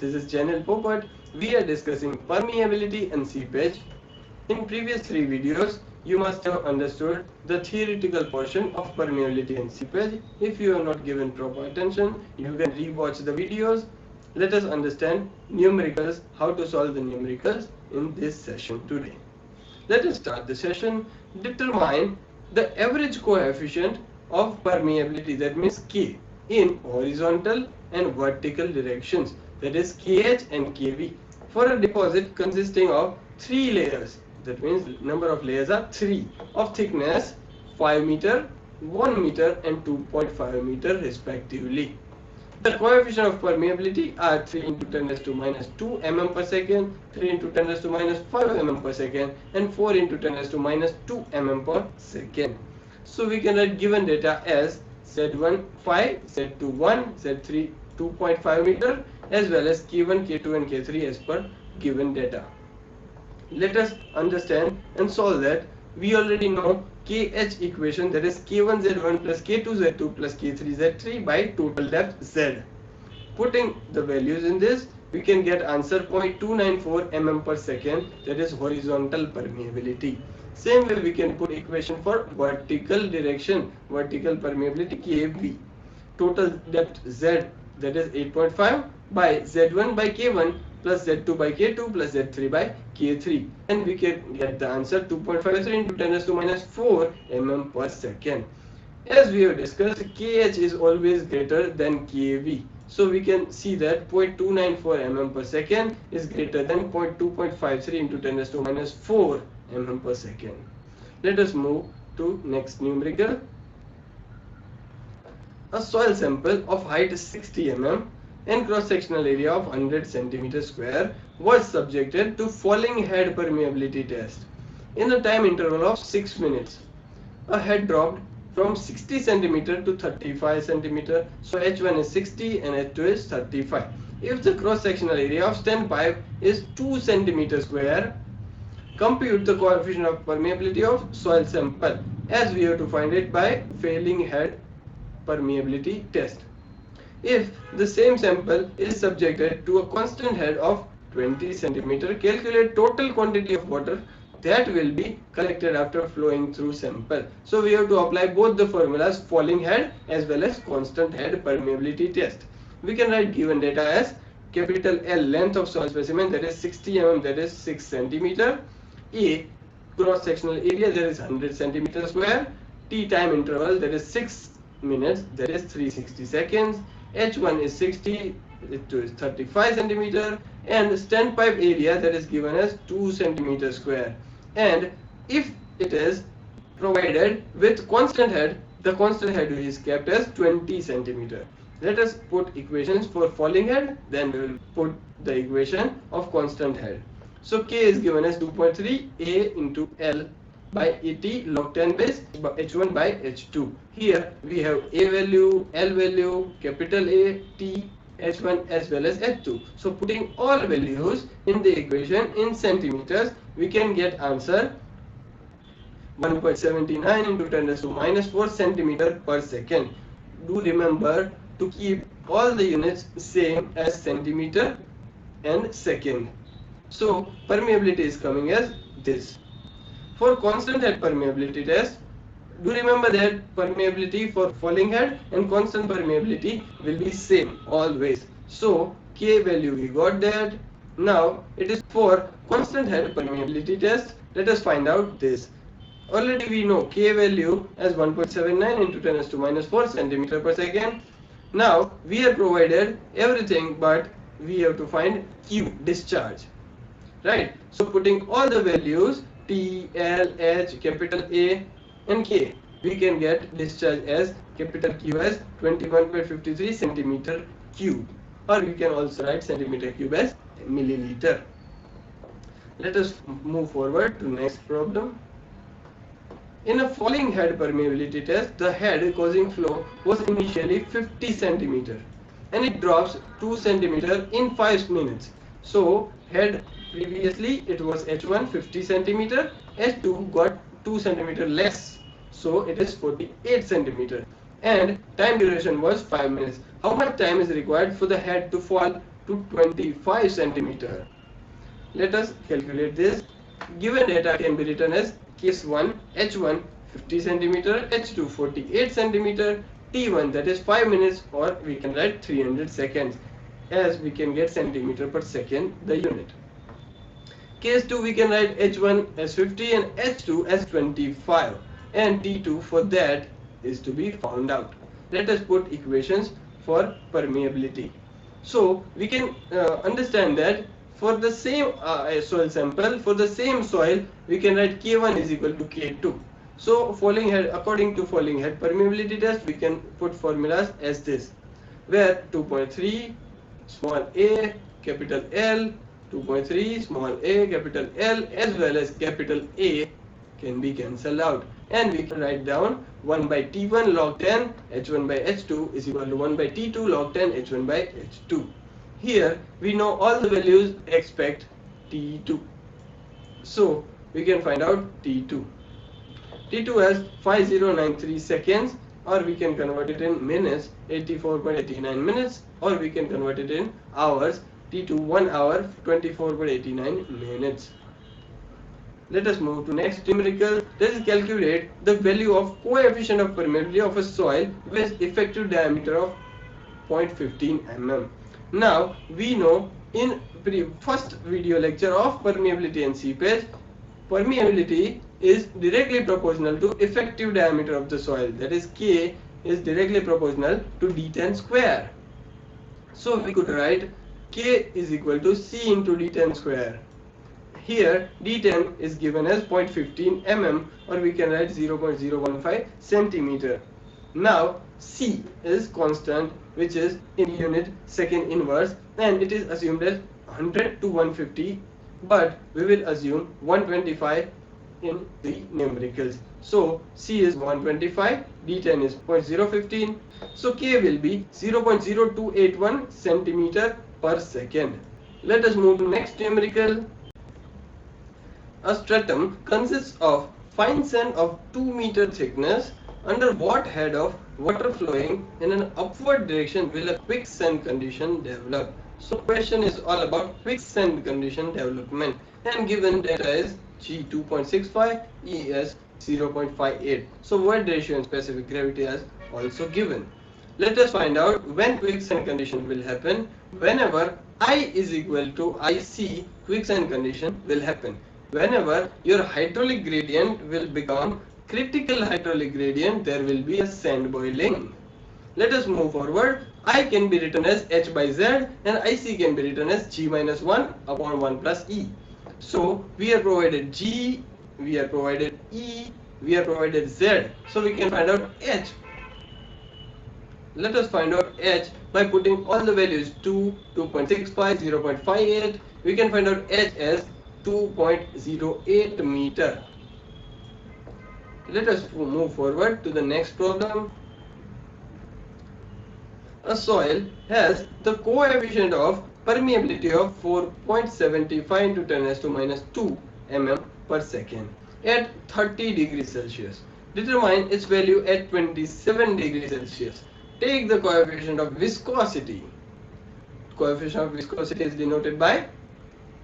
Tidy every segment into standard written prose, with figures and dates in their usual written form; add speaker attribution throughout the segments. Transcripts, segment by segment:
Speaker 1: This is channel Popat. We are discussing permeability and seepage. In previous three videos, you must have understood the theoretical portion of permeability and seepage. If you have not given proper attention, you can re-watch the videos. Let us understand numericals, how to solve the numericals in this session today. Let us start the session. Determine the average coefficient of permeability, that means K, in horizontal and vertical directions, that is KH and KV, for a deposit consisting of 3 layers. That means number of layers are 3, of thickness 5 meter, 1 meter and 2.5 meter respectively. The coefficient of permeability are 3 into 10 raised to minus 2 mm per second, 3 into 10 raised to minus 5 mm per second, and 4 into 10 raised to minus 2 mm per second. So we can write given data as Z1 5, Z2 1, Z3 2.5 meter, as well as K1, K2 and K3 as per given data. Let us understand and solve that. We already know KH equation, that is K1 Z1 plus K2 Z2 plus K3 Z3 by total depth Z. Putting the values in this, we can get answer 0.294 mm per second, that is horizontal permeability. Same way we can put equation for vertical direction, vertical permeability KV. Total depth Z, that is 8.5 by Z1 by K1 plus Z2 by K2 plus Z3 by K3, and we can get the answer 2.53 into 10 raised to minus 4 mm per second. As we have discussed, KH is always greater than KV. So we can see that 0.294 mm per second is greater than 2.53 into 10 raised to minus 4 mm per second. Let us move to next numerical. A soil sample of height 60 mm and cross-sectional area of 100 cm square was subjected to falling head permeability test in a time interval of 6 minutes. A head dropped from 60 cm to 35 cm. So H1 is 60 and H2 is 35. If the cross-sectional area of standpipe is 2 cm square, compute the coefficient of permeability of soil sample, as we have to find it by failing head permeability test. If the same sample is subjected to a constant head of 20 cm, calculate total quantity of water that will be collected after flowing through sample. So we have to apply both the formulas, falling head as well as constant head permeability test. We can write given data as capital L, length of soil specimen, that is 60 mm, that is 6 cm. A, cross sectional area, that is 100 cm square. T, time interval, that is 6 minutes, that is 360 seconds. H1 is 60, H2 is 35 cm, and standpipe area, that is given as 2 cm square. And if it is provided with constant head, the constant head is kept as 20 cm. Let us put equations for falling head, then we will put the equation of constant head. So K is given as 2.3 A into L by AT log 10 base H1 by H2. Here we have A value, L value, capital A, T, H1 as well as H2. So putting all values in the equation in centimeters, we can get answer 1.79 into 10 raised to minus 4 centimeter per second. Do remember to keep all the units same as centimeter and second. So permeability is coming as this. For constant head permeability test, do remember that permeability for falling head and constant permeability will be same always. So K value we got that. Now it is for constant head permeability test. Let us find out this. Already we know K value as 1.79 into 10 raised to minus 4 centimeter per second. Now we are provided everything, but we have to find Q, discharge. Right? So putting all the values T, L, H, capital A and K, we can get discharge as capital Q as 21.53 centimeter cube, or we can also write centimeter cube as milliliter. Let us move forward to next problem. In a falling head permeability test, the head causing flow was initially 50 centimeter and it drops 2 centimeter in 5 minutes. So head previously it was H1 50 centimeter, H2 got 2 centimeter less, so it is 48 centimeter, and time duration was 5 minutes. How much time is required for the head to fall to 25 centimeter. Let us calculate this. Given data can be written as case 1 H1 50 centimeter, H2 48 centimeter, T1 that is 5 minutes, or we can write 300 seconds, as we can get centimeter per second the unit. Case 2 we can write H1 as 50 and H2 as 25, and T2 for that is to be found out. Let us put equations for permeability. So we can understand that for the same soil sample, for the same soil, we can write K1 is equal to K2. So according to falling head permeability test, we can put formulas as this, where 2.3 small a capital L, 2.3 small a capital L, as well as capital A can be cancelled out, and we can write down 1 by T1 log 10 H1 by H2 is equal to 1 by T2 log 10 H1 by H2. Here we know all the values except T2, so we can find out T2. T2 has 5093 seconds, or we can convert it in minutes, 84.89 minutes, or we can convert it in hours, T2 1 hour 24.89 minutes. Let us move to next numerical. Let us calculate the value of coefficient of permeability of a soil with effective diameter of 0.15 mm. Now we know in first video lecture of permeability and seepage, permeability is directly proportional to effective diameter of the soil, that is K is directly proportional to D10 square. So we could write K is equal to C into D10 square. Here D10 is given as 0.15 mm, or we can write 0.015 centimeter. Now C is constant, which is in unit second inverse, and it is assumed as 100 to 150, but we will assume 125 in the numericals. So C is 125, D10 is 0.015, so K will be 0.0281 centimeter per second. Let us move to next numerical. A stratum consists of fine sand of 2 meter thickness. Under what head of water flowing in an upward direction will a quicksand condition develop? So question is all about quicksand condition development, and given data is G 2.65, E as 0.58. So void ratio and specific gravity is also given. Let us find out when quicksand condition will happen. Whenever I is equal to IC, quicksand condition will happen. Whenever your hydraulic gradient will become critical hydraulic gradient, there will be a sand boiling. Let us move forward. I can be written as H by Z, and IC can be written as G minus 1 upon 1 plus E. So we are provided G, we are provided E, we are provided Z. So we can find out H. Let us find out H by putting all the values 2, 2.65, 0.58. We can find out H as 2.08 meter. Let us move forward to the next problem. A soil has the coefficient of permeability of 4.75 into 10 raised to minus 2 mm per second at 30 degrees Celsius. Determine its value at 27 degrees Celsius. Take the coefficient of viscosity. Coefficient of viscosity is denoted by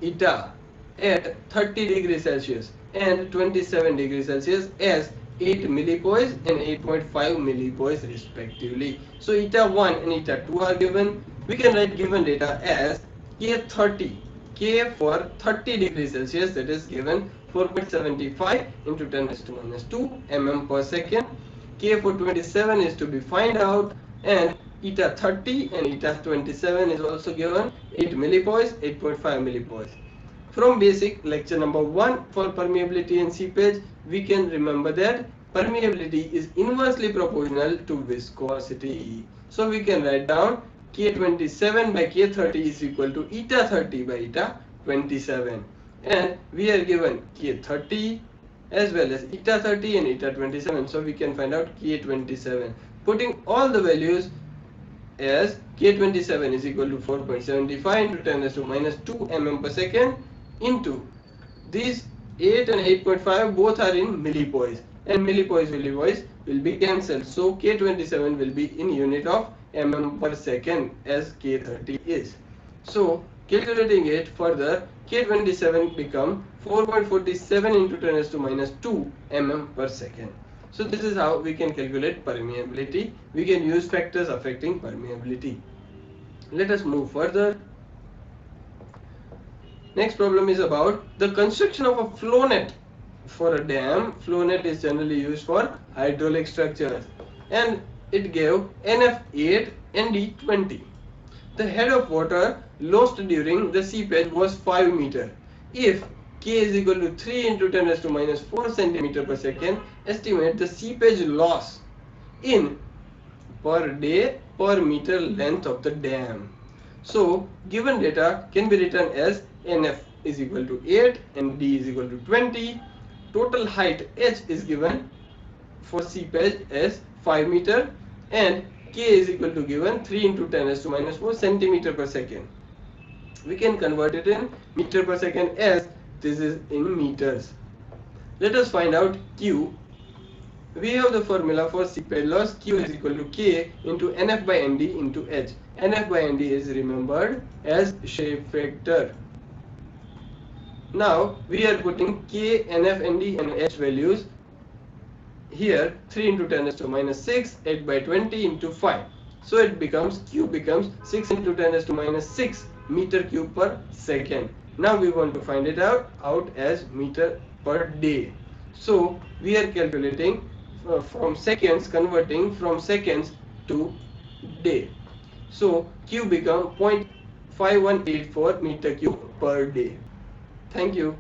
Speaker 1: eta at 30 degrees Celsius and 27 degrees Celsius as 8 millipoise and 8.5 millipoise respectively. So eta 1 and eta 2 are given. We can write given data as K30. K for 30 degrees Celsius, that is given 4.75 into 10 raised to minus 2 mm per second. K for 27 is to be find out, and eta 30 and eta 27 is also given 8 millipoise, 8.5 millipoise. From basic lecture number 1 for permeability and seepage, we can remember that permeability is inversely proportional to viscosity. So we can write down K27 by K30 is equal to eta 30 by eta 27. And we are given K30 as well as eta 30 and eta 27. So we can find out K27. Putting all the values as K27 is equal to 4.75 into 10 raised to minus 2 mm per second into these 8 and 8.5 both are in millipoise, and millipoise will be cancelled. So K27 will be in unit of mm per second as K30 is. So calculating it further, K27 become 4.47 into 10 raised to minus 2 mm per second. So this is how we can calculate permeability. We can use factors affecting permeability. Let us move further. Next problem is about the construction of a flow net. For a dam, flow net is generally used for hydraulic structures, and it gave NF8 and D20. The head of water lost during the seepage was 5 meter. If K is equal to 3 into 10 raised to minus 4 centimeter per second, estimate the seepage loss in per day per meter length of the dam. So given data can be written as NF is equal to 8 and D is equal to 20. Total height H is given for seepage as 5 meter and K is equal to given 3 into 10 raised to minus 4 centimeter per second. We can convert it in meter per second as this is in meters. Let us find out Q. We have the formula for seepage loss. Q is equal to K into NF by ND into H. NF by ND is remembered as shape factor. Now we are putting K, NF, ND and H values here. 3 into 10 raised to minus 6, 8 by 20 into 5. So it becomes, Q becomes 6 into 10 raised to minus 6 meter cube per second. Now we want to find it out as meter per day. So we are calculating from seconds, converting from seconds to day. So Q become 0.5184 meter cube per day. Thank you.